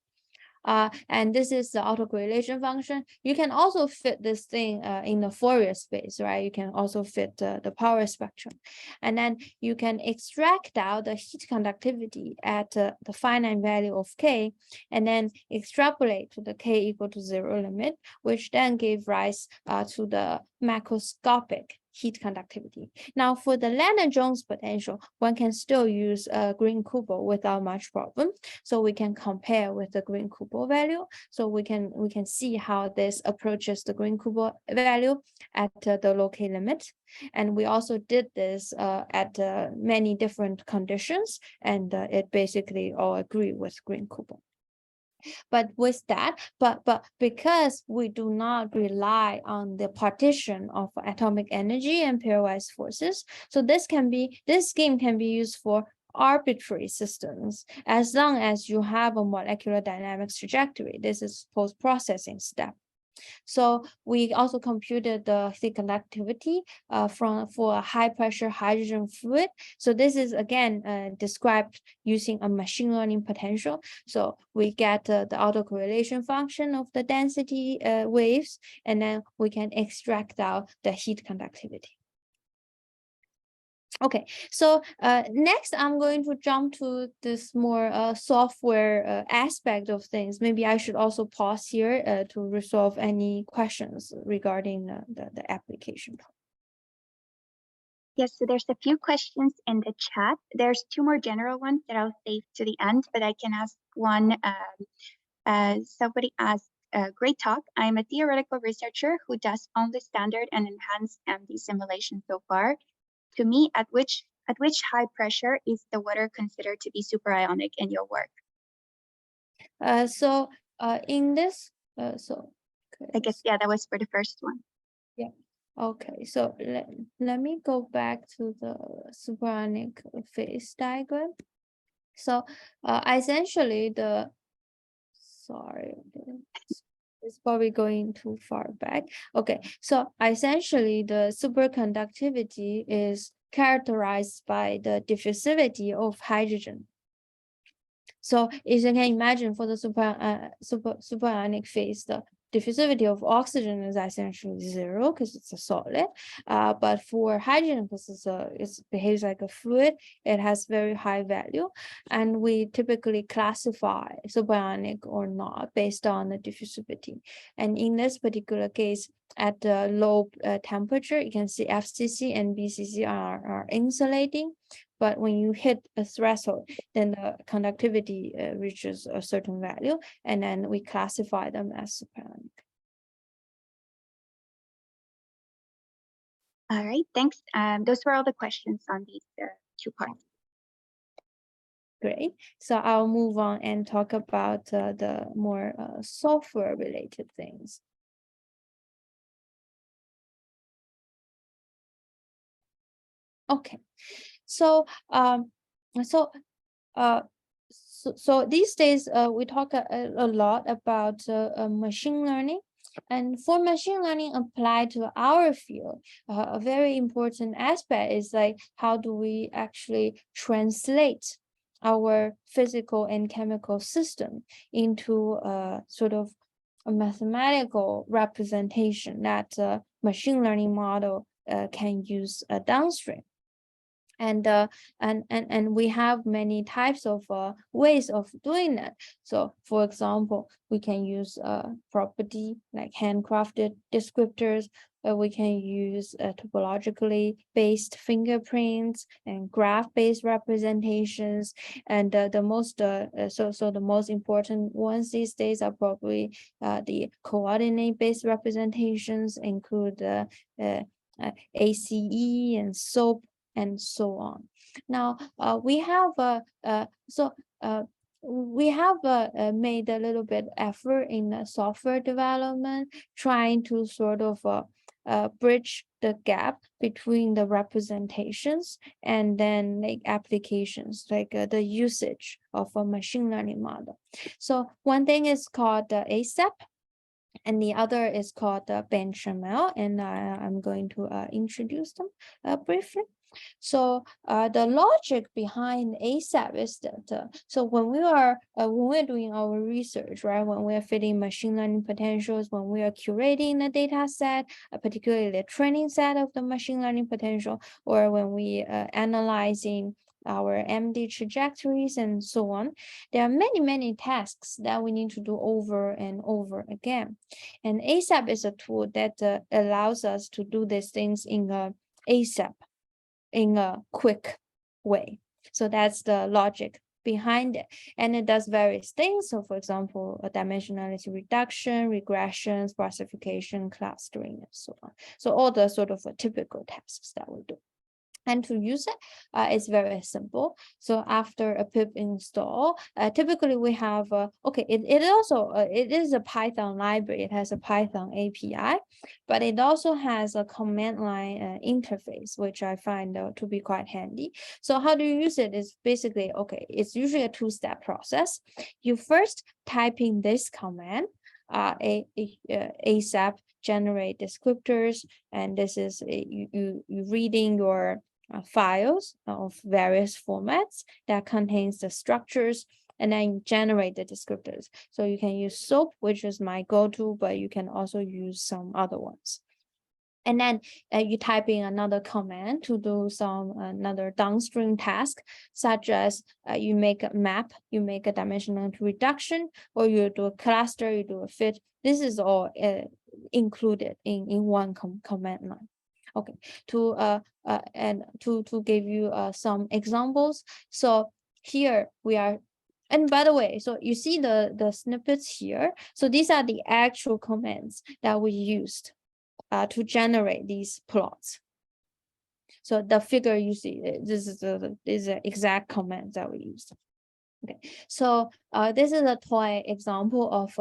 And this is the autocorrelation function. You can also fit this thing in the Fourier space, right? You can also fit the power spectrum. And then you can extract out the heat conductivity at the finite value of K, and then extrapolate to the K equal to 0 limit, which then gave rise to the macroscopic heat conductivity. Now, for the Lennard-Jones potential, one can still use Green-Kubo without much problem. So we can compare with the Green-Kubo value. So we can see how this approaches the Green-Kubo value at the low K limit. And we also did this at many different conditions, and it basically all agree with Green-Kubo. But with that, but because we do not rely on the partition of atomic energy and pairwise forces, so this scheme can be used for arbitrary systems as long as you have a molecular dynamics trajectory. This is post-processing step. So we also computed the heat conductivity for a high pressure hydrogen fluid. So this is again described using a machine learning potential. So we get the autocorrelation function of the density waves, and then we can extract out the heat conductivity. Okay, so next I'm going to jump to this more software aspect of things. Maybe I should also pause here to resolve any questions regarding the application. Yes, so there's a few questions in the chat. There's two more general ones that I'll save to the end, but I can ask one. Somebody asked, great talk. I'm a theoretical researcher who does only standard and enhanced MD simulation so far. To me, at which high pressure is the water considered to be superionic in your work? In this, I guess, yeah, that was for the first one. Yeah. Okay, so let me go back to the superionic phase diagram. So essentially sorry, it's probably going too far back. Okay, so essentially the superconductivity is characterized by the diffusivity of hydrogen. So as you can imagine, for the superionic phase, the diffusivity of oxygen is essentially 0 because it's a solid. But for hydrogen, because it behaves like a fluid, it has very high value. And we typically classify superionic or not based on the diffusivity. And in this particular case, at the low temperature, you can see FCC and BCC are insulating. But when you hit a threshold, then the conductivity reaches a certain value, and then we classify them as superionic. All right, thanks. Those were all the questions on these 2 parts. Great. So I'll move on and talk about the more software-related things. Okay. So so these days we talk a lot about machine learning, and for machine learning applied to our field, a very important aspect is like how do we actually translate our physical and chemical system into a sort of a mathematical representation that machine learning model can use downstream. And we have many types of ways of doing that. So for example, we can use property like handcrafted descriptors. We can use topologically based fingerprints and graph-based representations. And the most important ones these days are probably the coordinate-based representations, include ACE and SOAP, and so on. Now we have made a little bit effort in the software development, trying to sort of bridge the gap between the representations and then like applications, like the usage of a machine learning model. So one thing is called the ASAP, and the other is called the Benchmark, and I'm going to introduce them briefly. So the logic behind ASAP is that so when we're doing our research, right, when we're fitting machine learning potentials, when we are curating the data set, particularly the training set of the machine learning potential, or when we analyzing our MD trajectories and so on, there are many tasks that we need to do over and over again. And ASAP is a tool that allows us to do these things in ASAP, in a quick way. So that's the logic behind it. And it does various things. So for example, a dimensionality reduction, regression, classification, clustering, and so on. So all the sort of typical tasks that we do. And to use it, it's very simple. So after a pip install, typically we have, it is a Python library. It has a Python API, but it also has a command line interface, which I find to be quite handy. So how do you use it is basically, okay, it's usually a 2-step process. You first type in this command, ASAP generate descriptors, and this is you reading your files of various formats that contains the structures, and then generate the descriptors. So you can use SOAP, which is my go-to, but you can also use some other ones. And then you type in another command to do another downstream task, such as you make a map, you make a dimensional reduction, or you do a cluster, you do a fit. This is all included in one command line. Okay, to give you some examples. So here we are. And by the way, so you see the snippets here. So these are the actual commands that we used to generate these plots. So the figure you see, this is the exact command that we used. Okay, so this is a toy example of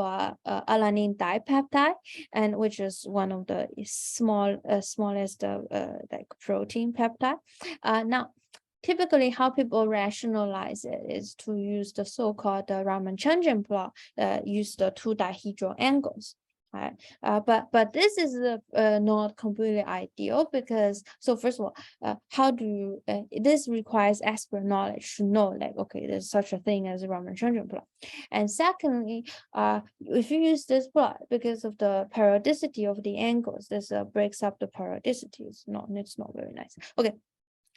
alanine dipeptide, and which is one of the smallest like protein peptide. Now, typically, how people rationalize it is to use the so-called Raman-Changin plot, use the 2 dihedral angles. Right. But this is not completely ideal because, so first of all, how do you, this requires expert knowledge to know, like, okay, there's such a thing as a Raman-Chandran plot. And secondly, if you use this plot, because of the periodicity of the angles, this breaks up the periodicity. It's not very nice. Okay.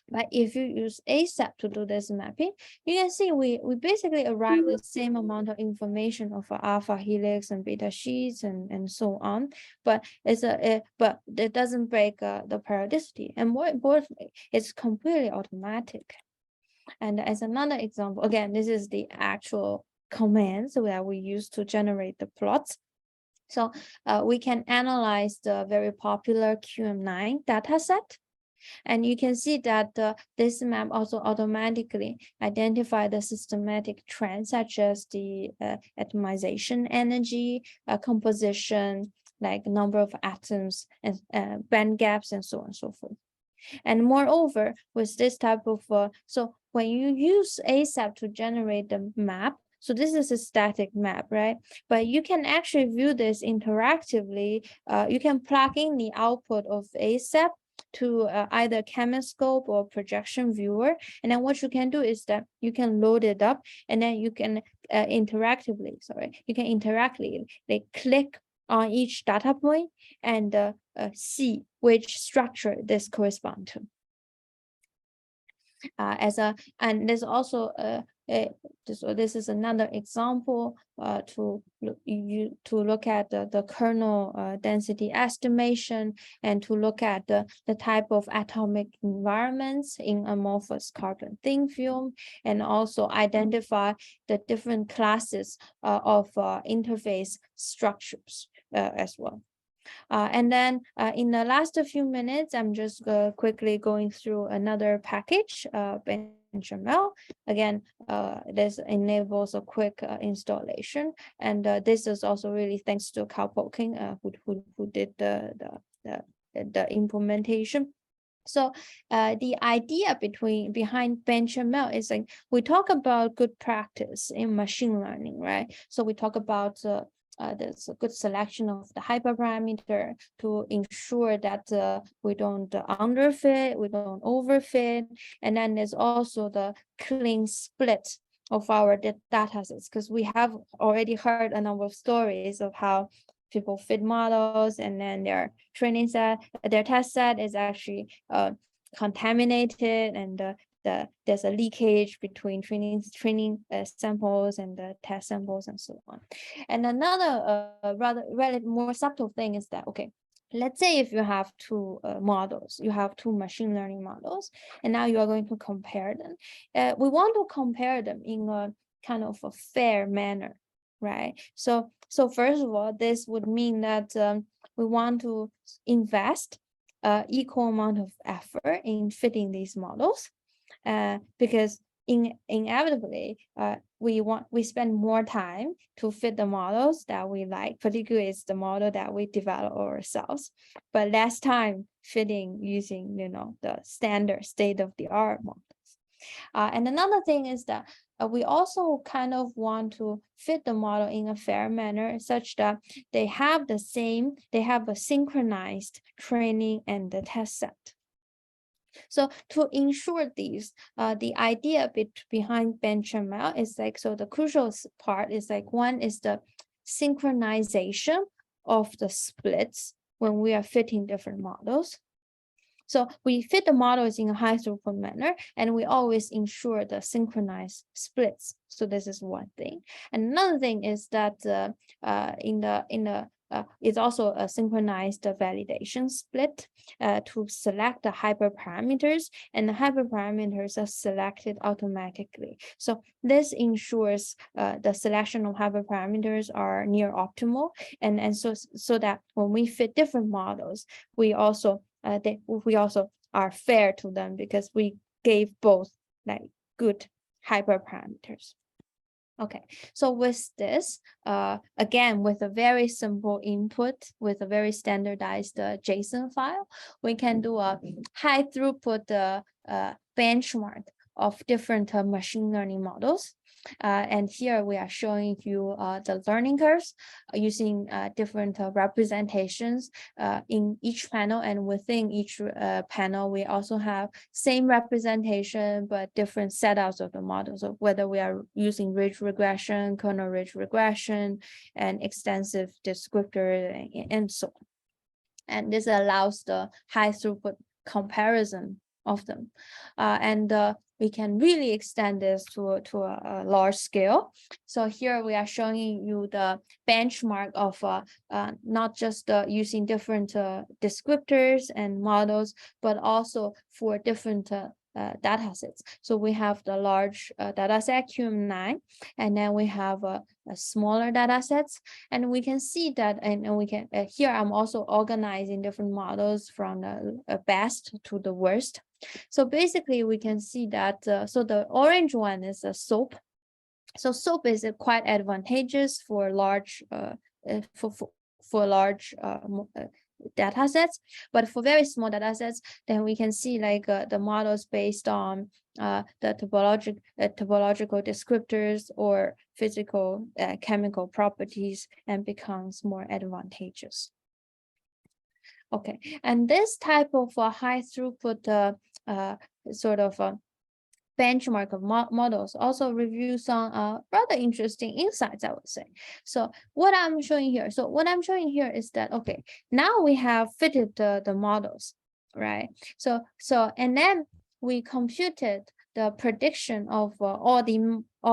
But if you use ASAP to do this mapping, you can see we basically arrive with the same amount of information of alpha helix and beta sheets and so on. But but it doesn't break the periodicity. And more importantly, it's completely automatic. And as another example, again, this is the actual commands that we use to generate the plots. So we can analyze the very popular QM9 dataset. And you can see that this map also automatically identify the systematic trends such as the atomization energy, composition, like number of atoms and band gaps and so on and so forth. And moreover, with this type of, so when you use ASAP to generate the map, so this is a static map, right? But you can actually view this interactively. You can plug in the output of ASAP to either ChemScope or projection viewer. And then what you can do is that you can load it up and then you can interactively like click on each data point and see which structure this corresponds to. And there's also so this is another example to look at the kernel density estimation and to look at the type of atomic environments in amorphous carbon thin film, and also identify the different classes of interface structures as well. And then in the last few minutes, I'm just quickly going through another package, Bingqing. Again, this enables a quick installation, and this is also really thanks to Carl Polking, who did the implementation. So the idea behind Bingqing is like we talk about good practice in machine learning, right? So we talk about there's a good selection of the hyperparameter to ensure that we don't underfit, we don't overfit. And then there's also the clean split of our data sets, because we have already heard a number of stories of how people fit models and then their training set, their test set is actually contaminated, and there's a leakage between training samples and the test samples and so on. And another rather more subtle thing is that, okay, let's say if you have two models, you have two machine learning models, and now you are going to compare them. We want to compare them in a kind of a fair manner, right? So first of all, this would mean that we want to invest equal amount of effort in fitting these models. Because inevitably we spend more time to fit the models that we like, particularly it's the model that we develop ourselves, but less time fitting using the standard state-of-the-art models. And another thing is that we also kind of want to fit the model in a fair manner such that they have a synchronized training and the test set. So to ensure these, the idea behind Bingqing is like, so the crucial part is like, one is the synchronization of the splits when we are fitting different models. So we fit the models in a high throughput manner, and we always ensure the synchronized splits. So this is one thing. And another thing is that it's also a synchronized validation split to select the hyperparameters, and the hyperparameters are selected automatically. So this ensures the selection of hyperparameters are near optimal, and so that when we fit different models, we also are fair to them because we gave both like good hyperparameters. Okay, so with this, again, with a very simple input, with a very standardized JSON file, we can do a high throughput benchmark of different machine learning models. And here we are showing you the learning curves using different representations in each panel, and within each panel we also have same representation but different setups of the models, of whether we are using ridge regression, kernel ridge regression, and extensive descriptor, and so on. And this allows the high throughput comparison of them. And we can really extend this to a large scale. So here we are showing you the benchmark of not just using different descriptors and models, but also for different data sets. So we have the large data set QM9, and then we have a smaller data sets, and we can see that, and we can here I'm also organizing different models from the best to the worst. So basically we can see that so the orange one is a SOAP. So SOAP is quite advantageous for large for large data sets, but for very small data sets, then we can see like the models based on the topological descriptors or physical chemical properties, and becomes more advantageous. Okay, and this type of high throughput sort of benchmark of models also review some rather interesting insights, I would say. So what I'm showing here, is that, okay, now we have fitted the models, right? So and then we computed the prediction of all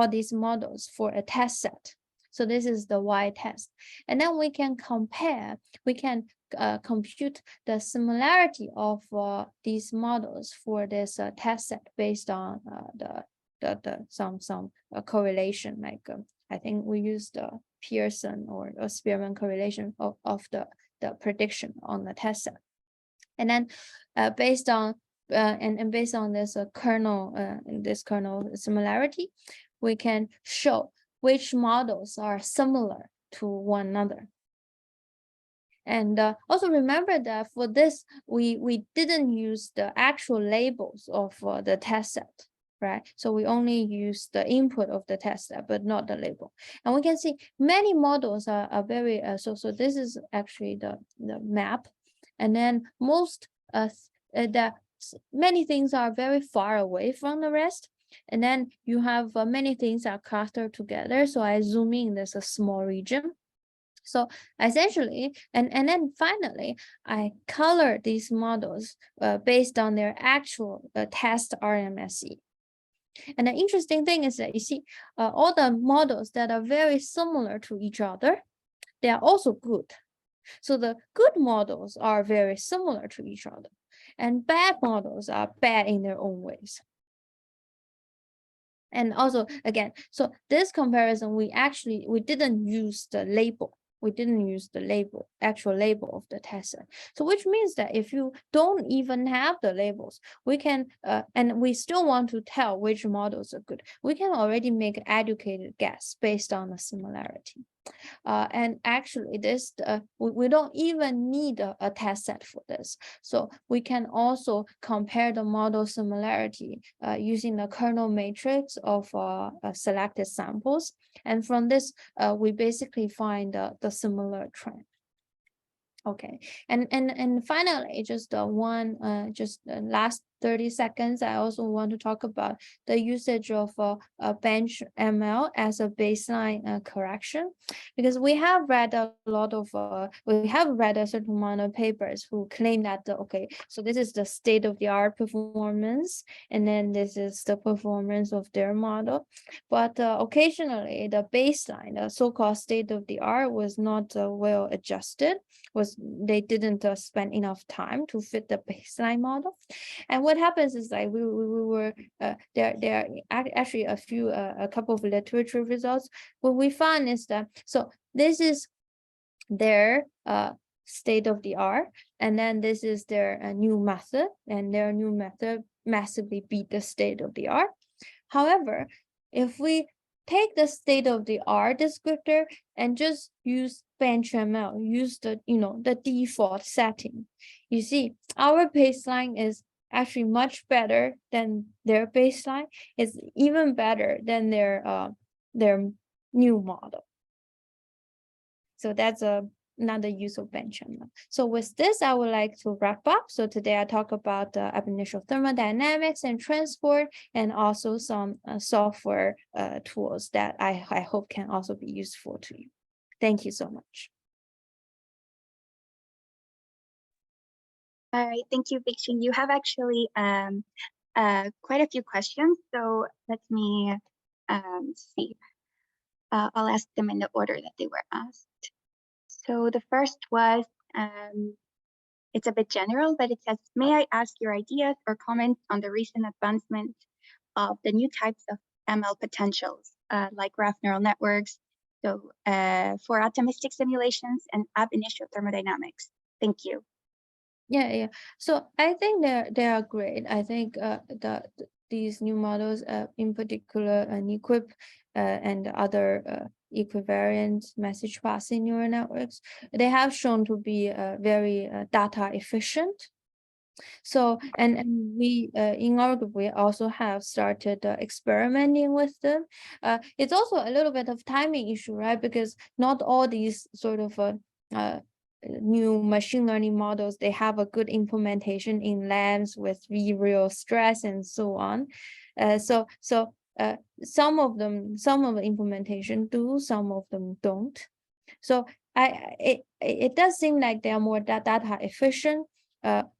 these models for a test set. So this is the Y test, and then we can compare, we can compute the similarity of these models for this test set based on some correlation, like I think we used the Pearson or Spearman correlation of the prediction on the test set, and then based on and based on this kernel similarity, we can show which models are similar to one another. And also remember that for this, we didn't use the actual labels of the test set, right? So we only use the input of the test set, but not the label. And we can see many models are very, so this is actually the map. And then most, many things are very far away from the rest. And then you have many things are clustered together. So I zoom in, there's a small region. So essentially, and then finally, I color these models based on their actual test RMSE. And the interesting thing is that you see all the models that are very similar to each other, they are also good. So the good models are very similar to each other, and bad models are bad in their own ways. And also, again, so this comparison, we didn't use the label. We didn't use the actual label of the test set. So which means that if you don't even have the labels, we can, and we still want to tell which models are good, we can already make an educated guess based on the similarity. And actually this, we don't even need a test set for this. So we can also compare the model similarity using the kernel matrix of selected samples. And from this, we basically find the similar trend. Okay, and finally, just last 30 seconds, I also want to talk about the usage of bench ML as a baseline correction, because we have read a lot of we have read a certain amount of papers who claim that okay, so this is the state-of-the-art performance, and then this is the performance of their model, but occasionally the baseline, the so-called state-of-the-art, was not well adjusted. They didn't spend enough time to fit the baseline model. And what happens is like we were there are actually a couple of literature results. What we found is that, so this is their state of the art, and then this is their new method, and their new method massively beat the state of the art. However, if we take the state of the art descriptor and just use BenchML, use the default setting, you see our baseline is actually much better than their baseline. It's even better than their new model. So that's another use of benchmark. So with this, I would like to wrap up. So today I talk about the ab initio thermodynamics and transport, and also some software tools that I hope can also be useful to you. Thank you so much. All right, thank you, Bingqing. You have actually quite a few questions, so let me see. I'll ask them in the order that they were asked. So the first was, it's a bit general, but it says, may I ask your ideas or comments on the recent advancement of the new types of ML potentials, like graph neural networks, so for atomistic simulations and ab initio thermodynamics. Thank you. Yeah. So I think they are great. I think these new models, in particular, NeQuip and other equivariant message passing neural networks, they have shown to be very data efficient. So and we in our group we also have started experimenting with them. It's also a little bit of timing issue, right? Because not all these sort of new machine learning models, they have a good implementation in labs with real stress and so on. So some of the implementation do, some of them don't. So it does seem like they are more data efficient.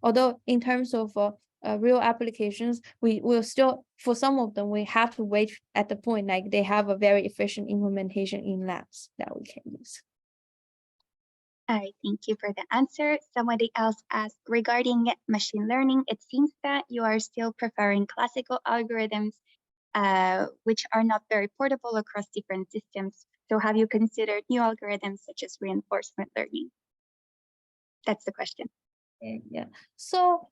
Although in terms of real applications, we will still, for some of them, we have to wait at the point like they have a very efficient implementation in labs that we can use. All right, thank you for the answer. Somebody else asked, regarding machine learning, it seems that you are still preferring classical algorithms, which are not very portable across different systems. So have you considered new algorithms such as reinforcement learning? That's the question. Yeah. So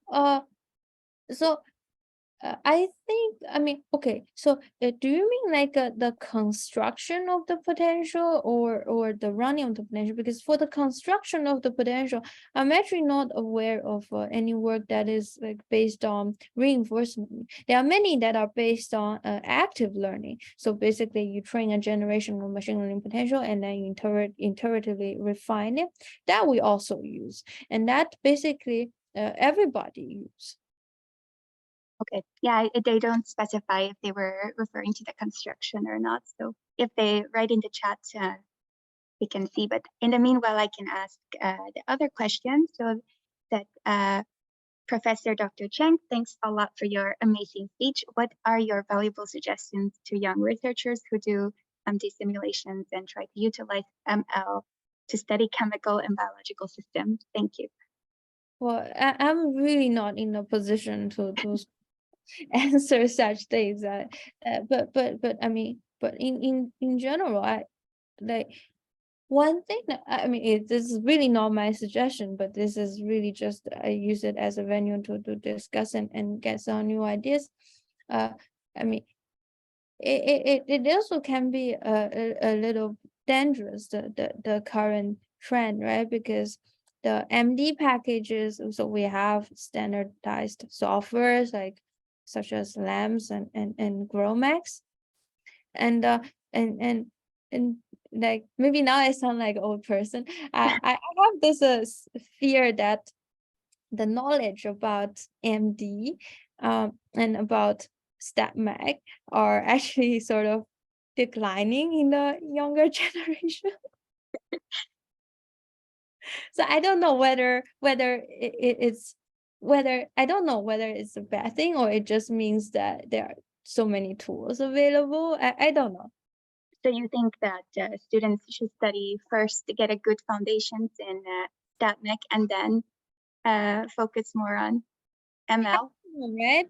I think, I mean, okay, so do you mean like the construction of the potential or the running of the potential? Because for the construction of the potential, I'm actually not aware of any work that is like based on reinforcement. There are many that are based on active learning. So basically, you train a generation of machine learning potential and then you iteratively refine it. That we also use, and that basically everybody use. Okay, yeah, they don't specify if they were referring to the construction or not. So if they write in the chat, we can see. But in the meanwhile, I can ask the other question. So that Professor Dr. Cheng, thanks a lot for your amazing speech. What are your valuable suggestions to young researchers who do these simulations and try to utilize ML to study chemical and biological systems? Thank you. Well, I'm really not in a position to answer such things. But I mean, but in general, I like one thing that I mean, this is really not my suggestion, but this is really just I use it as a venue to discuss and get some new ideas. I mean, it also can be a little dangerous, the current trend, right? Because the MD packages, so we have standardized softwares like such as LAMS and GROMACS, and and like maybe now I sound like an old person. I have this fear that the knowledge about MD and about StatMech are actually sort of declining in the younger generation. So I don't know whether it's whether I don't know whether it's a bad thing or it just means that there are so many tools available. I don't know. So you think that students should study first to get a good foundations in StatMech and then focus more on ML? Right?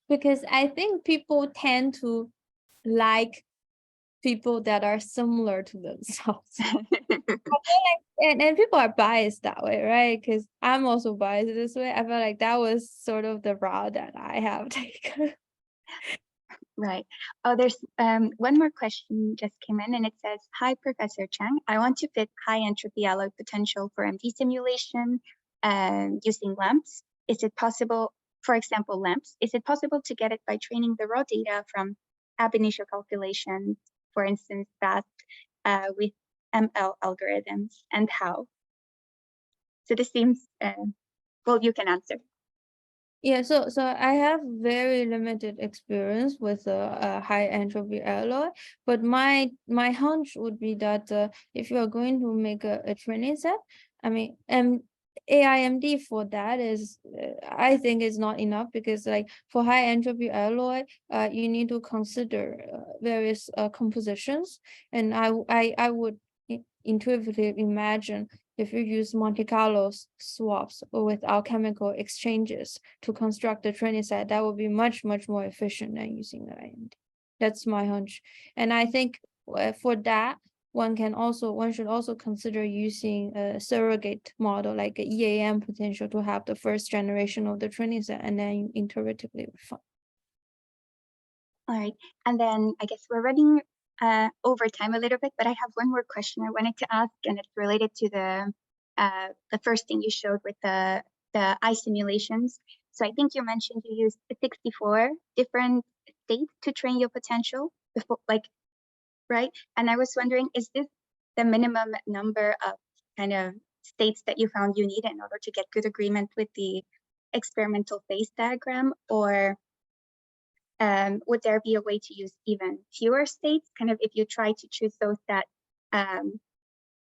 Because I think people tend to like people that are similar to themselves. And people are biased that way, right? Because I'm also biased this way. I feel like that was sort of the route that I have taken. Right. Oh, there's one more question just came in and it says, hi, Professor Cheng. I want to fit high entropy alloy potential for MD simulation using lamps. Is it possible for example, lamps, is it possible to get it by training the raw data from ab initio calculations, for instance, that with ML algorithms, and how? So this seems, well, you can answer. Yeah, so I have very limited experience with a high entropy alloy, but my hunch would be that if you are going to make a training set, I mean, AIMD for that is I think is not enough, because like for high entropy alloy, you need to consider various compositions, and I would intuitively imagine if you use Monte Carlo swaps or with alchemical exchanges to construct the training set, that would be much more efficient than using the IMD. That's my hunch, and I think for that one should also consider using a surrogate model like a EAM potential to have the first generation of the training set, and then iteratively refine. All right, and then I guess we're running over time a little bit, but I have one more question I wanted to ask, and it's related to the first thing you showed with the eye simulations. So I think you mentioned you used 64 different states to train your potential before, like, right? And I was wondering, is this the minimum number of kind of states that you found you need in order to get good agreement with the experimental phase diagram, or would there be a way to use even fewer states, kind of if you try to choose those that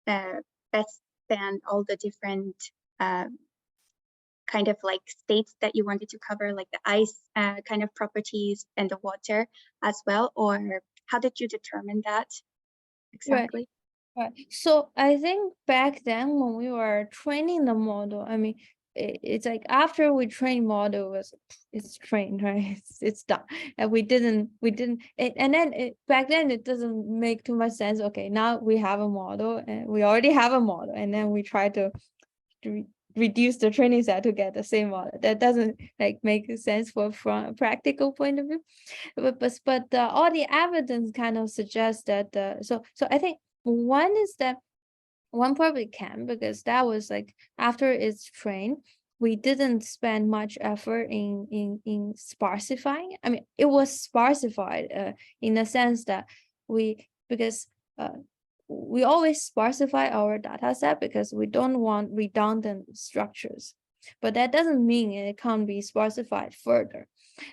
best span all the different kind of like states that you wanted to cover, like the ice kind of properties and the water as well? Or how did you determine that exactly? Right. So I think back then when we were training the model, I mean, it's like after we train model it's trained, right? It's done, and we didn't and then back then it doesn't make too much sense. Okay, now we have a model, and we already have a model, and then we try to reduce the training set to get the same model. That doesn't like make sense from a practical point of view. But all the evidence kind of suggests that so I think one is that one probably can, because that was like after it's trained, we didn't spend much effort in sparsifying. I mean, it was sparsified in the sense that because we always sparsify our data set because we don't want redundant structures, but that doesn't mean it can't be sparsified further.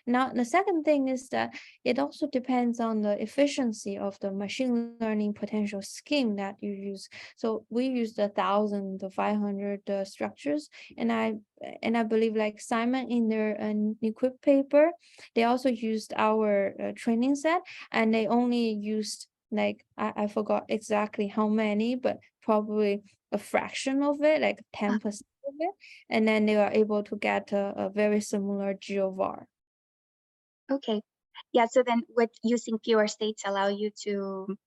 Now, the second thing is that it also depends on the efficiency of the machine learning potential scheme that you use. So we used 1,000 to 500 structures, and I believe like Simon in their equip paper, they also used our training set, and they only used like I forgot exactly how many, but probably a fraction of it, like 10% of it, and then they were able to get a very similar GOVAR. Okay. Yeah, so then would using fewer states allow you to,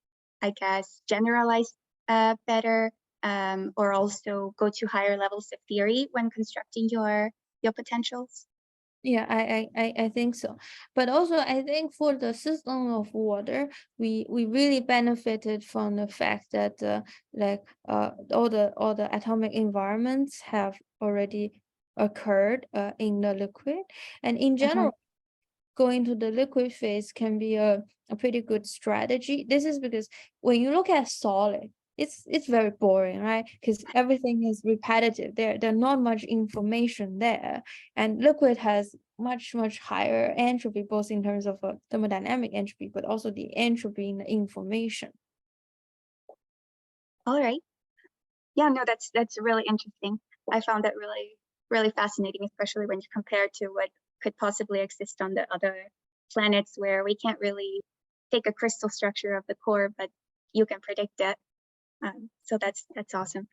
I guess, generalize better, or also go to higher levels of theory when constructing your potentials? Yeah, I think so. But also I think for the system of water, we really benefited from the fact that all the atomic environments have already occurred in the liquid, and in general going to the liquid phase can be a pretty good strategy. This is because when you look at solid, it's very boring, right? Because everything is repetitive. There's not much information there, and liquid has much higher entropy, both in terms of thermodynamic entropy, but also the entropy in the information. All right. Yeah, no, that's really interesting. I found that really fascinating, especially when you compare to what could possibly exist on the other planets, where we can't really take a crystal structure of the core, but you can predict it. So that's awesome.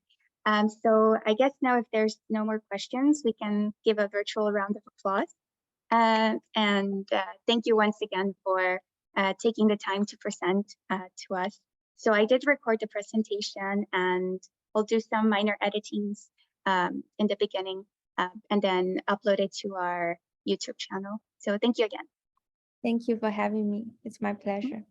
So I guess now if there's no more questions, we can give a virtual round of applause. And thank you once again for taking the time to present to us. So I did record the presentation, and I'll do some minor editings in the beginning, and then upload it to our YouTube channel. So thank you again. Thank you for having me. It's my pleasure.